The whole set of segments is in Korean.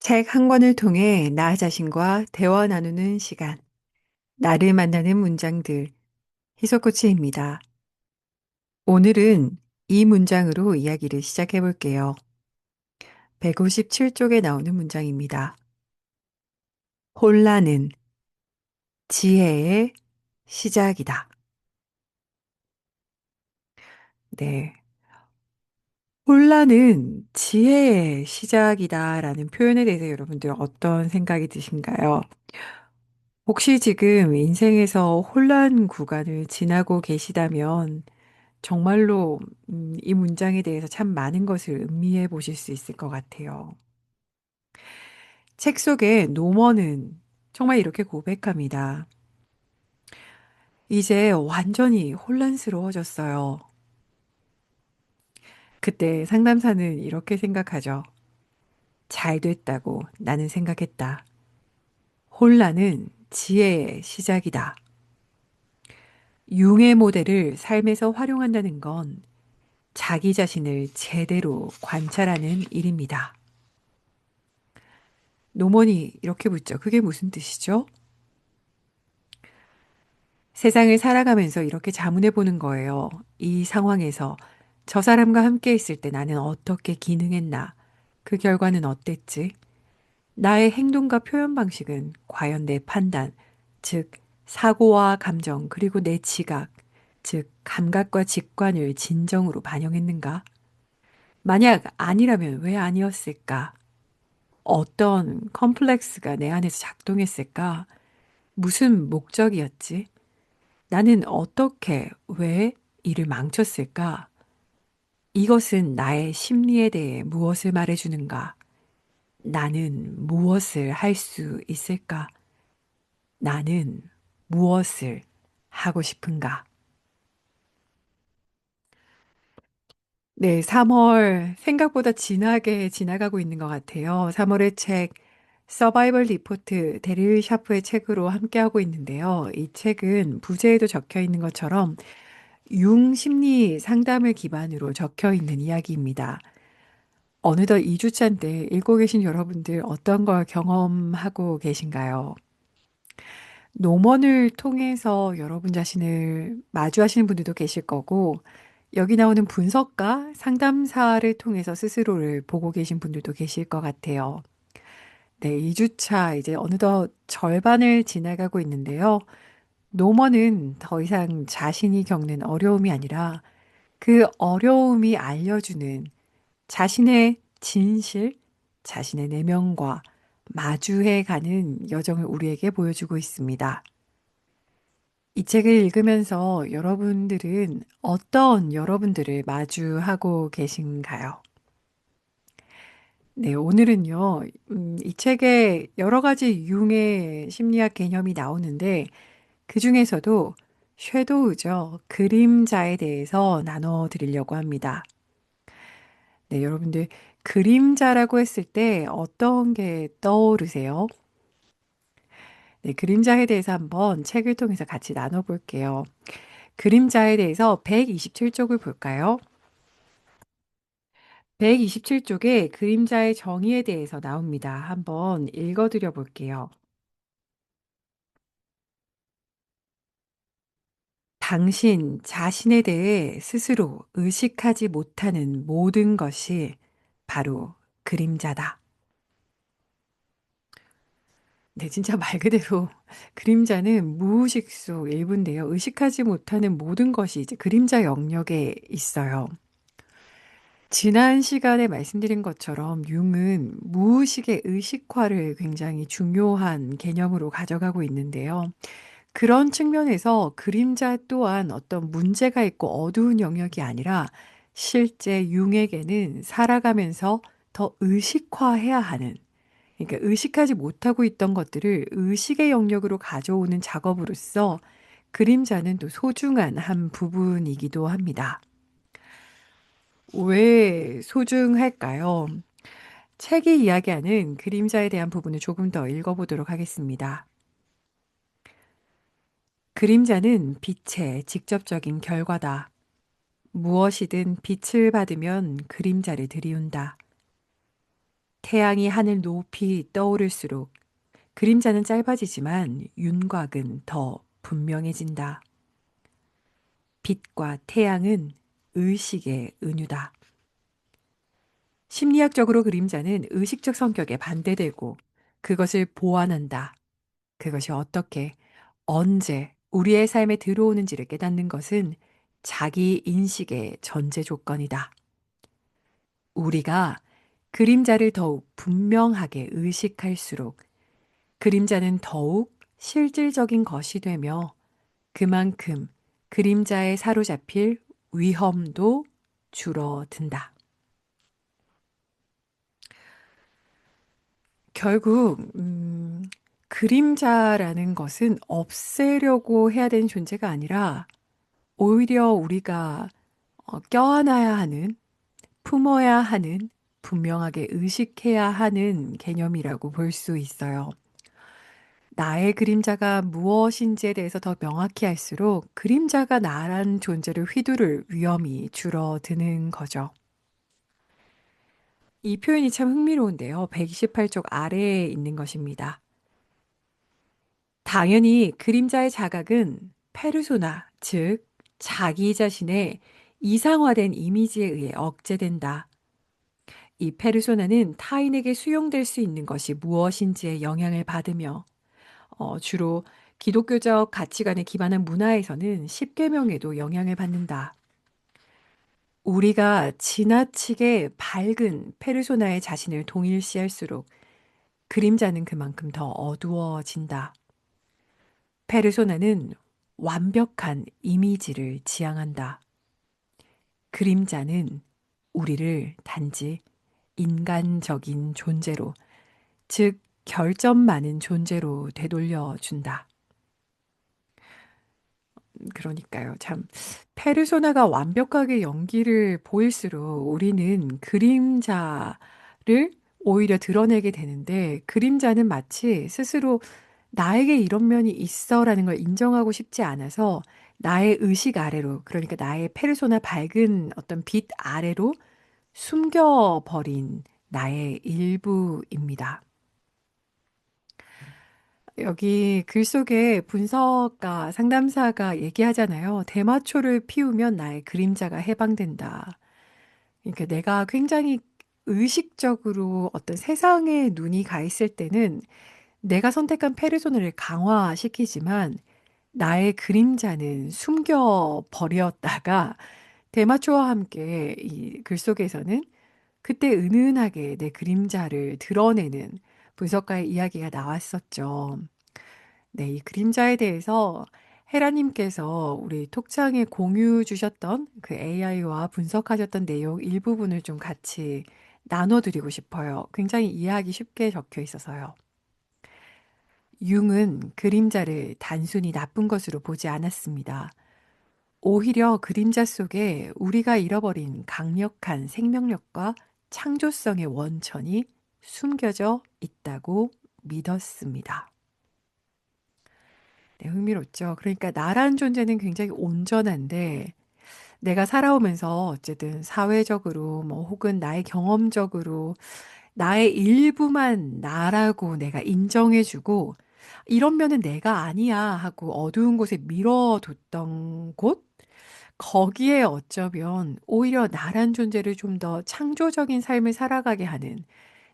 책 한 권을 통해 나 자신과 대화 나누는 시간. 나를 만나는 문장들. 희석코치입니다. 오늘은 이 문장으로 이야기를 시작해 볼게요. 157쪽에 나오는 문장입니다. 혼란은 지혜의 시작이다. 네. 혼란은 지혜의 시작이다라는 표현에 대해서 여러분들 어떤 생각이 드신가요? 혹시 지금 인생에서 혼란 구간을 지나고 계시다면 정말로 이 문장에 대해서 참 많은 것을 음미해 보실 수 있을 것 같아요. 책 속에 노먼은 정말 이렇게 고백합니다. "이제 완전히 혼란스러워졌어요." 그때 상담사는 이렇게 생각하죠. "잘 됐다고 나는 생각했다. 혼란은 지혜의 시작이다." 융의 모델을 삶에서 활용한다는 건 자기 자신을 제대로 관찰하는 일입니다. 노먼이 이렇게 묻죠. 그게 무슨 뜻이죠? 세상을 살아가면서 이렇게 자문해 보는 거예요. 이 상황에서 저 사람과 함께 있을 때 나는 어떻게 기능했나? 그 결과는 어땠지? 나의 행동과 표현 방식은 과연 내 판단, 즉, 사고와 감정, 그리고 내 지각, 즉, 감각과 직관을 진정으로 반영했는가? 만약 아니라면 왜 아니었을까? 어떤 컴플렉스가 내 안에서 작동했을까? 무슨 목적이었지? 나는 어떻게, 왜 이를 망쳤을까? 이것은 나의 심리에 대해 무엇을 말해주는가? 나는 무엇을 할 수 있을까? 나는 무엇을 하고 싶은가? 네, 3월 생각보다 진하게 지나가고 있는 것 같아요. 3월의 책, 서바이벌 리포트 데릴 샤프의 책으로 함께하고 있는데요. 이 책은 부제에도 적혀 있는 것처럼 융 심리 상담을 기반으로 적혀 있는 이야기입니다. 어느덧 2주차인데 읽고 계신 여러분들 어떤 걸 경험하고 계신가요? 논문을 통해서 여러분 자신을 마주하시는 분들도 계실 거고, 여기 나오는 분석가, 상담사를 통해서 스스로를 보고 계신 분들도 계실 것 같아요. 네, 2주차 이제 어느덧 절반을 지나가고 있는데요. 노먼은 더 이상 자신이 겪는 어려움이 아니라 그 어려움이 알려주는 자신의 진실, 자신의 내면과 마주해 가는 여정을 우리에게 보여주고 있습니다. 이 책을 읽으면서 여러분들은 어떤 여러분들을 마주하고 계신가요? 네, 오늘은요, 이 책에 여러 가지 융의 심리학 개념이 나오는데, 그 중에서도 섀도우죠. 그림자에 대해서 나눠 드리려고 합니다. 네, 여러분들 그림자라고 했을 때 어떤 게 떠오르세요? 네, 그림자에 대해서 한번 책을 통해서 같이 나눠 볼게요. 그림자에 대해서 127쪽을 볼까요? 127쪽에 그림자의 정의에 대해서 나옵니다. 한번 읽어 드려 볼게요. 당신 자신에 대해 스스로 의식하지 못하는 모든 것이 바로 그림자다. 네, 진짜 말 그대로 그림자는 무의식 속 일부인데요. 의식하지 못하는 모든 것이 이제 그림자 영역에 있어요. 지난 시간에 말씀드린 것처럼 융은 무의식의 의식화를 굉장히 중요한 개념으로 가져가고 있는데요. 그런 측면에서 그림자 또한 어떤 문제가 있고 어두운 영역이 아니라 실제 융에게는 살아가면서 더 의식화해야 하는, 그러니까 의식하지 못하고 있던 것들을 의식의 영역으로 가져오는 작업으로서 그림자는 또 소중한 한 부분이기도 합니다. 왜 소중할까요? 책이 이야기하는 그림자에 대한 부분을 조금 더 읽어보도록 하겠습니다. 그림자는 빛의 직접적인 결과다. 무엇이든 빛을 받으면 그림자를 들이운다. 태양이 하늘 높이 떠오를수록 그림자는 짧아지지만 윤곽은 더 분명해진다. 빛과 태양은 의식의 은유다. 심리학적으로 그림자는 의식적 성격에 반대되고 그것을 보완한다. 그것이 어떻게, 언제 우리의 삶에 들어오는지를 깨닫는 것은 자기 인식의 전제 조건이다. 우리가 그림자를 더욱 분명하게 의식할수록 그림자는 더욱 실질적인 것이 되며 그만큼 그림자에 사로잡힐 위험도 줄어든다. 결국 그림자라는 것은 없애려고 해야 되는 존재가 아니라 오히려 우리가 껴안아야 하는, 품어야 하는, 분명하게 의식해야 하는 개념이라고 볼 수 있어요. 나의 그림자가 무엇인지에 대해서 더 명확히 할수록 그림자가 나란 존재를 휘두를 위험이 줄어드는 거죠. 이 표현이 참 흥미로운데요. 128쪽 아래에 있는 것입니다. 당연히 그림자의 자각은 페르소나, 즉 자기 자신의 이상화된 이미지에 의해 억제된다. 이 페르소나는 타인에게 수용될 수 있는 것이 무엇인지에 영향을 받으며 주로 기독교적 가치관에 기반한 문화에서는 십계명에도 영향을 받는다. 우리가 지나치게 밝은 페르소나의 자신을 동일시할수록 그림자는 그만큼 더 어두워진다. 페르소나는 완벽한 이미지를 지향한다. 그림자는 우리를 단지 인간적인 존재로, 즉 결점 많은 존재로 되돌려 준다. 그러니까요. 참 페르소나가 완벽하게 연기를 보일수록 우리는 그림자를 오히려 드러내게 되는데 그림자는 마치 스스로 나에게 이런 면이 있어라는 걸 인정하고 싶지 않아서 나의 의식 아래로, 그러니까 나의 페르소나 밝은 어떤 빛 아래로 숨겨버린 나의 일부입니다. 여기 글 속에 분석가, 상담사가 얘기하잖아요. 대마초를 피우면 나의 그림자가 해방된다. 그러니까 내가 굉장히 의식적으로 어떤 세상에 눈이 가 있을 때는 내가 선택한 페르소나를 강화시키지만 나의 그림자는 숨겨 버렸다가 대마초와 함께 이 글 속에서는 그때 은은하게 내 그림자를 드러내는 분석가의 이야기가 나왔었죠. 네, 이 그림자에 대해서 헤라님께서 우리 톡창에 공유 주셨던 그 AI와 분석하셨던 내용 일부분을 좀 같이 나눠드리고 싶어요. 굉장히 이해하기 쉽게 적혀 있어서요. 융은 그림자를 단순히 나쁜 것으로 보지 않았습니다. 오히려 그림자 속에 우리가 잃어버린 강력한 생명력과 창조성의 원천이 숨겨져 있다고 믿었습니다. 네, 흥미롭죠. 그러니까 나란 존재는 굉장히 온전한데 내가 살아오면서 어쨌든 사회적으로 뭐 혹은 나의 경험적으로 나의 일부만 나라고 내가 인정해주고 이런 면은 내가 아니야 하고 어두운 곳에 밀어뒀던 곳, 거기에 어쩌면 오히려 나란 존재를 좀 더 창조적인 삶을 살아가게 하는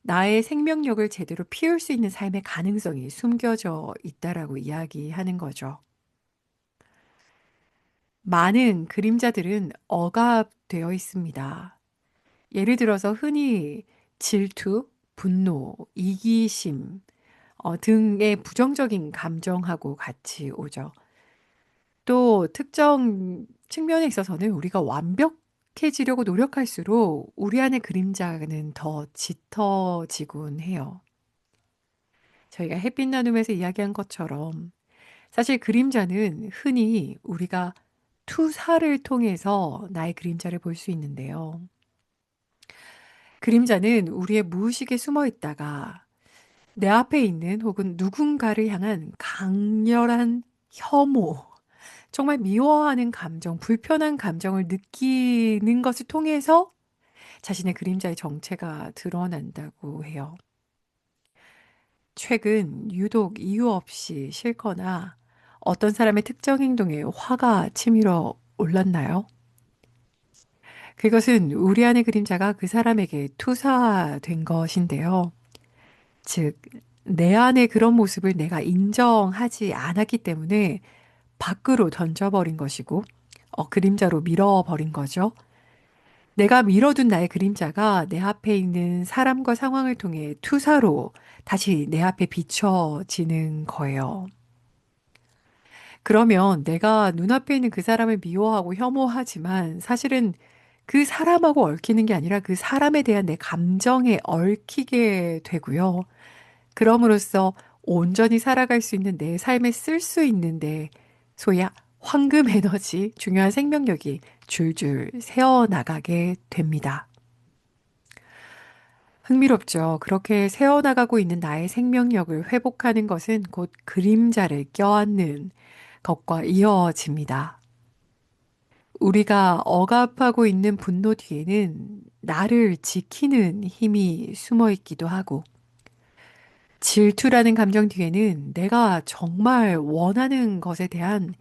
나의 생명력을 제대로 피울 수 있는 삶의 가능성이 숨겨져 있다라고 이야기하는 거죠. 많은 그림자들은 억압되어 있습니다. 예를 들어서 흔히 질투, 분노, 이기심 등의 부정적인 감정하고 같이 오죠. 또 특정 측면에 있어서는 우리가 완벽해지려고 노력할수록 우리 안의 그림자는 더 짙어지곤 해요. 저희가 햇빛 나눔에서 이야기한 것처럼 사실 그림자는 흔히 우리가 투사를 통해서 나의 그림자를 볼 수 있는데요. 그림자는 우리의 무의식에 숨어 있다가 내 앞에 있는 혹은 누군가를 향한 강렬한 혐오, 정말 미워하는 감정, 불편한 감정을 느끼는 것을 통해서 자신의 그림자의 정체가 드러난다고 해요. 최근 유독 이유 없이 싫거나 어떤 사람의 특정 행동에 화가 치밀어 올랐나요? 그것은 우리 안의 그림자가 그 사람에게 투사된 것인데요. 즉, 내 안의 그런 모습을 내가 인정하지 않았기 때문에 밖으로 던져버린 것이고, 그림자로 밀어버린 거죠. 내가 밀어둔 나의 그림자가 내 앞에 있는 사람과 상황을 통해 투사로 다시 내 앞에 비춰지는 거예요. 그러면 내가 눈앞에 있는 그 사람을 미워하고 혐오하지만 사실은 그 사람하고 얽히는 게 아니라 그 사람에 대한 내 감정에 얽히게 되고요. 그럼으로써 온전히 살아갈 수 있는 내 삶에 쓸 수 있는데 소위 황금 에너지, 중요한 생명력이 줄줄 새어나가게 됩니다. 흥미롭죠. 그렇게 새어나가고 있는 나의 생명력을 회복하는 것은 곧 그림자를 껴안는 것과 이어집니다. 우리가 억압하고 있는 분노 뒤에는 나를 지키는 힘이 숨어 있기도 하고, 질투라는 감정 뒤에는 내가 정말 원하는 것에 대한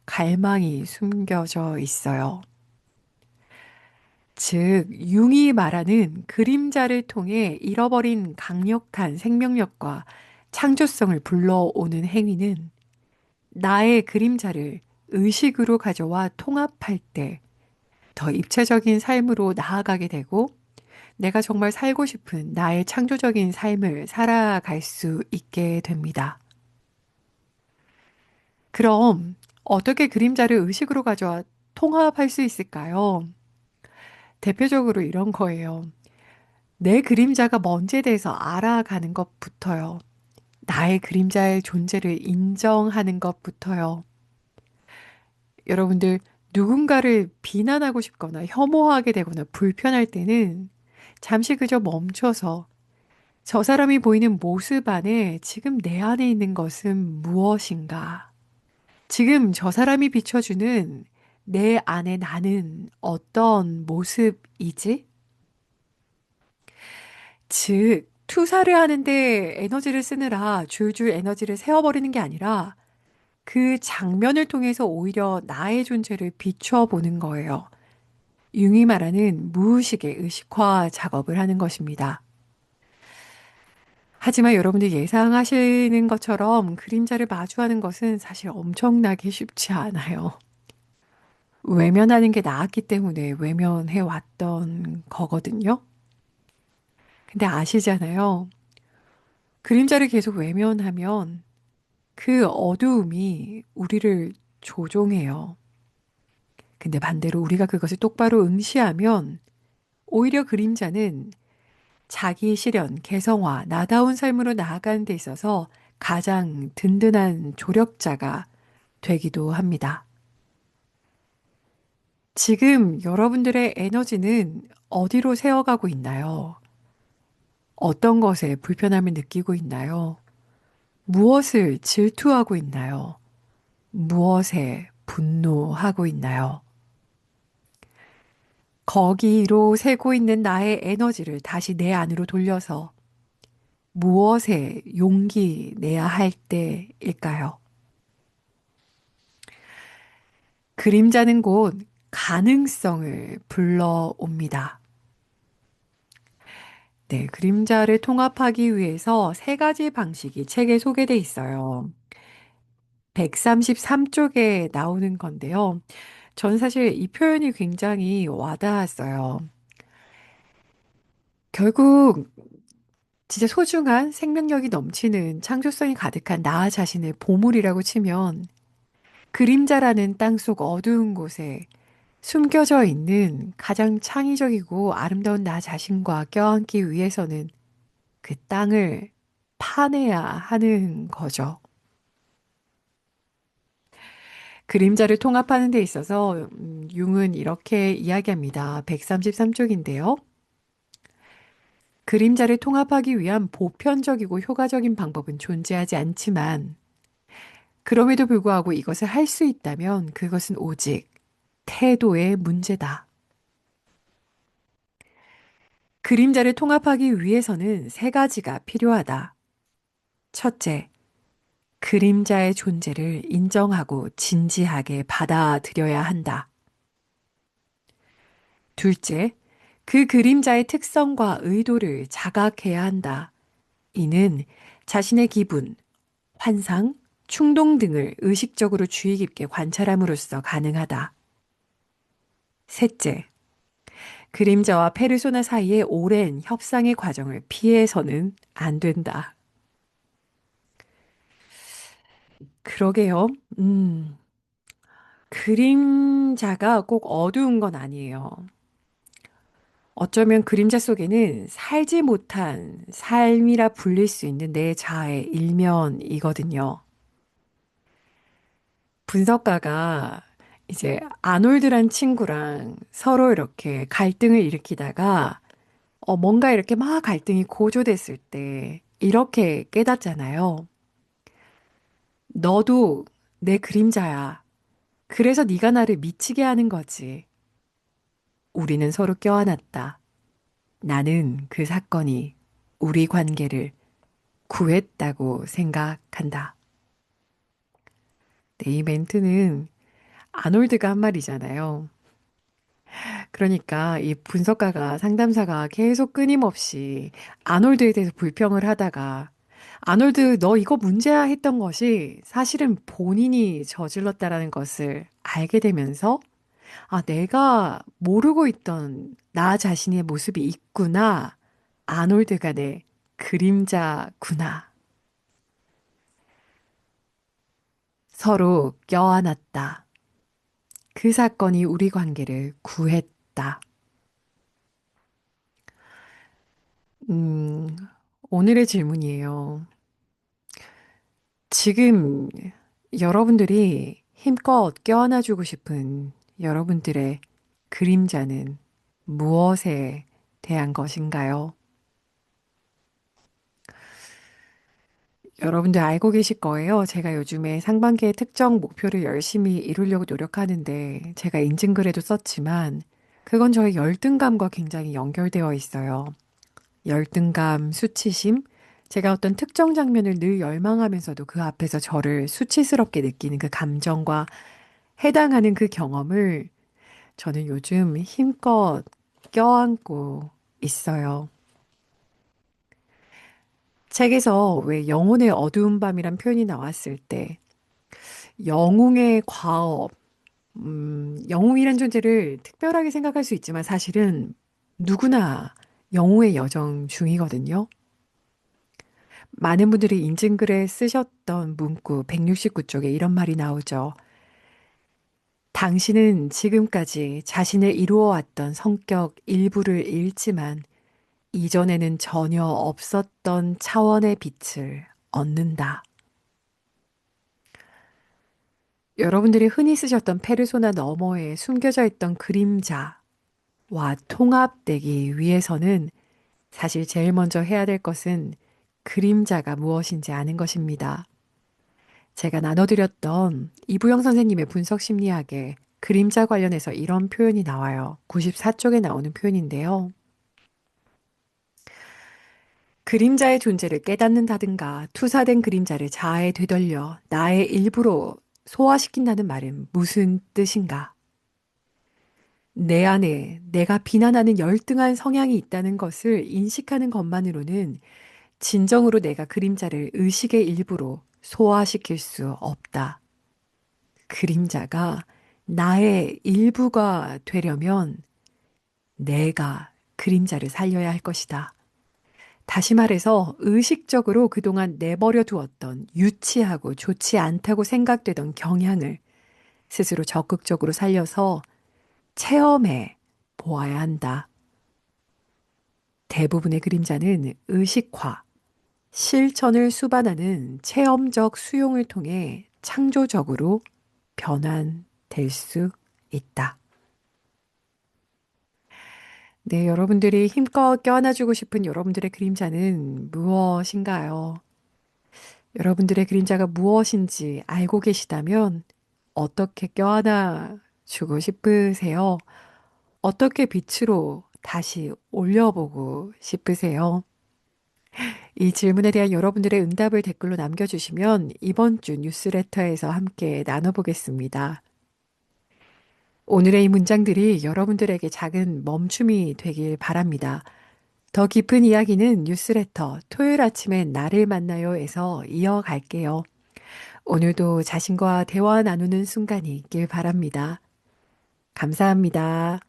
갈망이 숨겨져 있어요. 즉, 융이 말하는 그림자를 통해 잃어버린 강력한 생명력과 창조성을 불러오는 행위는 나의 그림자를 의식으로 가져와 통합할 때 더 입체적인 삶으로 나아가게 되고 내가 정말 살고 싶은 나의 창조적인 삶을 살아갈 수 있게 됩니다. 그럼 어떻게 그림자를 의식으로 가져와 통합할 수 있을까요? 대표적으로 이런 거예요. 내 그림자가 뭔지에 대해서 알아가는 것부터요. 나의 그림자의 존재를 인정하는 것부터요. 여러분들, 누군가를 비난하고 싶거나 혐오하게 되거나 불편할 때는 잠시 그저 멈춰서 저 사람이 보이는 모습 안에 지금 내 안에 있는 것은 무엇인가? 지금 저 사람이 비춰주는 내 안에 나는 어떤 모습이지? 즉, 투사를 하는데 에너지를 쓰느라 줄줄 에너지를 세워버리는 게 아니라 그 장면을 통해서 오히려 나의 존재를 비춰보는 거예요. 융이 말하는 무의식의 의식화 작업을 하는 것입니다. 하지만 여러분들 예상하시는 것처럼 그림자를 마주하는 것은 사실 엄청나게 쉽지 않아요. 외면하는 게 나았기 때문에 외면해 왔던 거거든요. 근데 아시잖아요. 그림자를 계속 외면하면 그 어두움이 우리를 조종해요. 근데 반대로 우리가 그것을 똑바로 응시하면 오히려 그림자는 자기 실현, 개성화, 나다운 삶으로 나아가는 데 있어서 가장 든든한 조력자가 되기도 합니다. 지금 여러분들의 에너지는 어디로 새어가고 있나요? 어떤 것에 불편함을 느끼고 있나요? 무엇을 질투하고 있나요? 무엇에 분노하고 있나요? 거기로 새고 있는 나의 에너지를 다시 내 안으로 돌려서 무엇에 용기 내야 할 때일까요? 그림자는 곧 가능성을 불러옵니다. 네, 그림자를 통합하기 위해서 세 가지 방식이 책에 소개돼 있어요. 133쪽에 나오는 건데요. 저는 사실 이 표현이 굉장히 와닿았어요. 결국 진짜 소중한 생명력이 넘치는 창조성이 가득한 나 자신의 보물이라고 치면 그림자라는 땅속 어두운 곳에 숨겨져 있는 가장 창의적이고 아름다운 나 자신과 껴안기 위해서는 그 땅을 파내야 하는 거죠. 그림자를 통합하는 데 있어서 융은 이렇게 이야기합니다. 133쪽인데요. 그림자를 통합하기 위한 보편적이고 효과적인 방법은 존재하지 않지만 그럼에도 불구하고 이것을 할 수 있다면 그것은 오직 태도의 문제다. 그림자를 통합하기 위해서는 세 가지가 필요하다. 첫째, 그림자의 존재를 인정하고 진지하게 받아들여야 한다. 둘째, 그 그림자의 특성과 의도를 자각해야 한다. 이는 자신의 기분, 환상, 충동 등을 의식적으로 주의 깊게 관찰함으로써 가능하다. 셋째, 그림자와 페르소나 사이의 오랜 협상의 과정을 피해서는 안 된다. 그러게요. 그림자가 꼭 어두운 건 아니에요. 어쩌면 그림자 속에는 살지 못한 삶이라 불릴 수 있는 내 자아의 일면이거든요. 분석가가 이제 아놀드란 친구랑 서로 이렇게 갈등을 일으키다가 뭔가 이렇게 막 갈등이 고조됐을 때 이렇게 깨닫잖아요. 너도 내 그림자야. 그래서 네가 나를 미치게 하는 거지. 우리는 서로 껴안았다. 나는 그 사건이 우리 관계를 구했다고 생각한다. 네, 이 멘트는 아놀드가 한 말이잖아요. 그러니까 이 분석가가 상담사가 계속 끊임없이 아놀드에 대해서 불평을 하다가 아놀드 너 이거 문제야 했던 것이 사실은 본인이 저질렀다라는 것을 알게 되면서 아, 내가 모르고 있던 나 자신의 모습이 있구나. 아놀드가 내 그림자구나. 서로 껴안았다. 그 사건이 우리 관계를 구했다. 음, 오늘의 질문이에요. 지금 여러분들이 힘껏 껴안아주고 싶은 여러분들의 그림자는 무엇에 대한 것인가요? 여러분들 알고 계실 거예요. 제가 요즘에 상반기의 특정 목표를 열심히 이루려고 노력하는데 제가 인증글에도 썼지만 그건 저의 열등감과 굉장히 연결되어 있어요. 열등감, 수치심, 제가 어떤 특정 장면을 늘 열망하면서도 그 앞에서 저를 수치스럽게 느끼는 그 감정과 해당하는 그 경험을 저는 요즘 힘껏 껴안고 있어요. 책에서 왜 영혼의 어두운 밤이란 표현이 나왔을 때 영웅의 과업, 영웅이란 존재를 특별하게 생각할 수 있지만 사실은 누구나 영웅의 여정 중이거든요. 많은 분들이 인증글에 쓰셨던 문구 169쪽에 이런 말이 나오죠. 당신은 지금까지 자신을 이루어왔던 성격 일부를 잃지만 이전에는 전혀 없었던 차원의 빛을 얻는다. 여러분들이 흔히 쓰셨던 페르소나 너머에 숨겨져 있던 그림자와 통합되기 위해서는 사실 제일 먼저 해야 될 것은 그림자가 무엇인지 아는 것입니다. 제가 나눠드렸던 이부영 선생님의 분석 심리학에 그림자 관련해서 이런 표현이 나와요. 94쪽에 나오는 표현인데요. 그림자의 존재를 깨닫는다든가 투사된 그림자를 자아에 되돌려 나의 일부로 소화시킨다는 말은 무슨 뜻인가? 내 안에 내가 비난하는 열등한 성향이 있다는 것을 인식하는 것만으로는 진정으로 내가 그림자를 의식의 일부로 소화시킬 수 없다. 그림자가 나의 일부가 되려면 내가 그림자를 살려야 할 것이다. 다시 말해서 의식적으로 그동안 내버려 두었던 유치하고 좋지 않다고 생각되던 경향을 스스로 적극적으로 살려서 체험해 보아야 한다. 대부분의 그림자는 의식화, 실천을 수반하는 체험적 수용을 통해 창조적으로 변환될 수 있다. 네, 여러분들이 힘껏 껴안아주고 싶은 여러분들의 그림자는 무엇인가요? 여러분들의 그림자가 무엇인지 알고 계시다면 어떻게 껴안아 주고 싶으세요? 어떻게 빛으로 다시 올려보고 싶으세요? 이 질문에 대한 여러분들의 응답을 댓글로 남겨주시면 이번 주 뉴스레터에서 함께 나눠보겠습니다. 오늘의 이 문장들이 여러분들에게 작은 멈춤이 되길 바랍니다. 더 깊은 이야기는 뉴스레터 토요일 아침엔 나를 만나요에서 이어갈게요. 오늘도 자신과 대화 나누는 순간이 있길 바랍니다. 감사합니다.